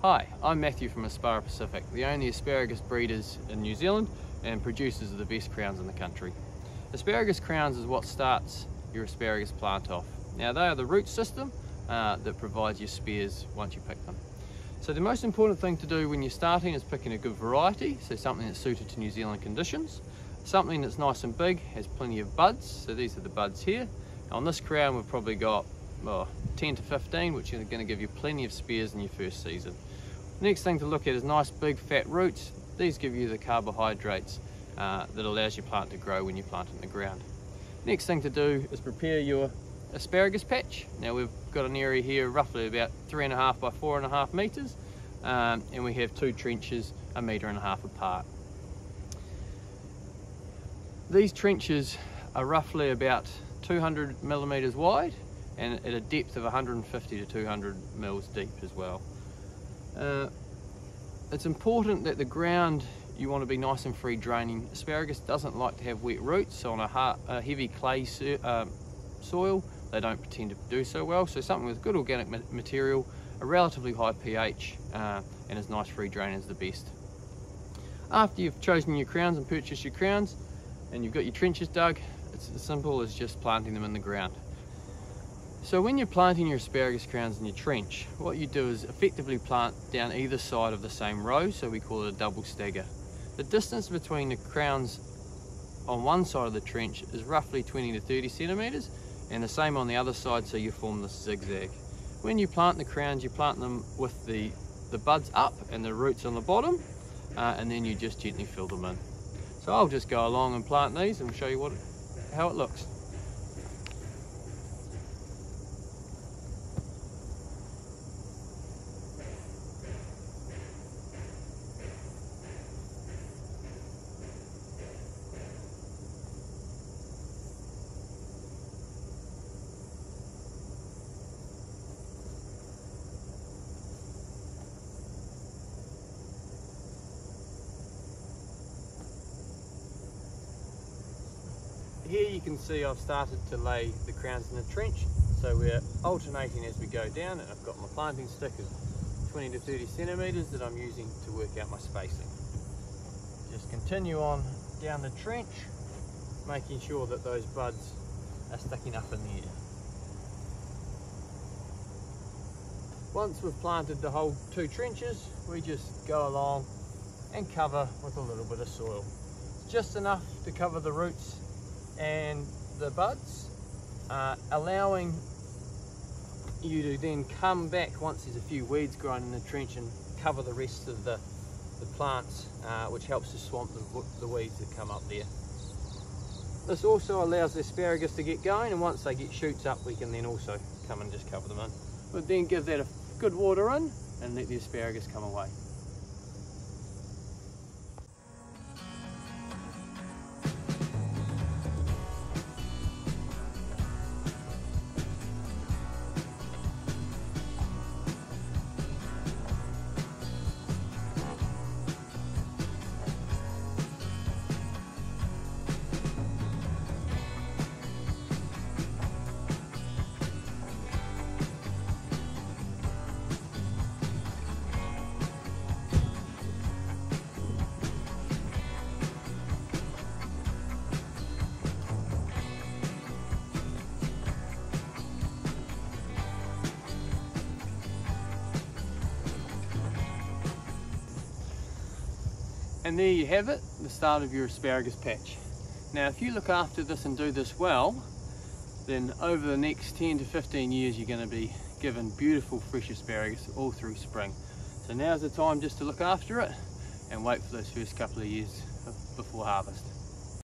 Hi, I'm Matthew from Aspara Pacific, the only asparagus breeders in New Zealand and producers of the best crowns in the country. Asparagus crowns is what starts your asparagus plant off. Now they are the root system that provides your spears once you pick them. So the most important thing to do when you're starting is picking a good variety, so something that's suited to New Zealand conditions, something that's nice and big, has plenty of buds, so these are the buds here. On this crown we've probably got 10 to 15, which are going to give you plenty of spears in your first season. Next thing to look at is nice big fat roots. These give you the carbohydrates that allows your plant to grow when you plant it in the ground. Next thing to do is prepare your asparagus patch. Now we've got an area here roughly about 3.5 by 4.5 meters, and we have 2 trenches 1.5 meters apart. These trenches are roughly about 200 millimeters wide and at a depth of 150 to 200 mils deep as well. It's important that the ground, you want to be nice and free draining. Asparagus doesn't like to have wet roots, so on a heavy clay soil they don't tend to do so well. So something with good organic material, a relatively high pH, and as nice free drain is the best. After you've chosen your crowns and purchased your crowns and you've got your trenches dug, it's as simple as just planting them in the ground. So when you're planting your asparagus crowns in your trench, what you do is effectively plant down either side of the same row, so we call it a double stagger. The distance between the crowns on one side of the trench is roughly 20 to 30 centimeters, and the same on the other side, so you form this zigzag. When you plant the crowns, you plant them with the buds up and the roots on the bottom, and then you just gently fill them in. So I'll just go along and plant these and show you how it looks. Here you can see I've started to lay the crowns in the trench, so we're alternating as we go down, and I've got my planting stick of 20 to 30 centimeters that I'm using to work out my spacing. Just continue on down the trench, making sure that those buds are sticking up in the air. Once we've planted the whole 2 trenches, we just go along and cover with a little bit of soil. Just enough to cover the roots and the buds, allowing you to then come back once there's a few weeds growing in the trench and cover the rest of the plants, which helps to swamp the weeds that come up there. This also allows the asparagus to get going, and once they get shoots up, we can then also come and just cover them in. We'll then give that a good water in and let the asparagus come away. And there you have it, the start of your asparagus patch. Now if you look after this and do this well, then over the next 10 to 15 years you're going to be given beautiful fresh asparagus all through spring. So now's the time just to look after it and wait for those first couple of years before harvest.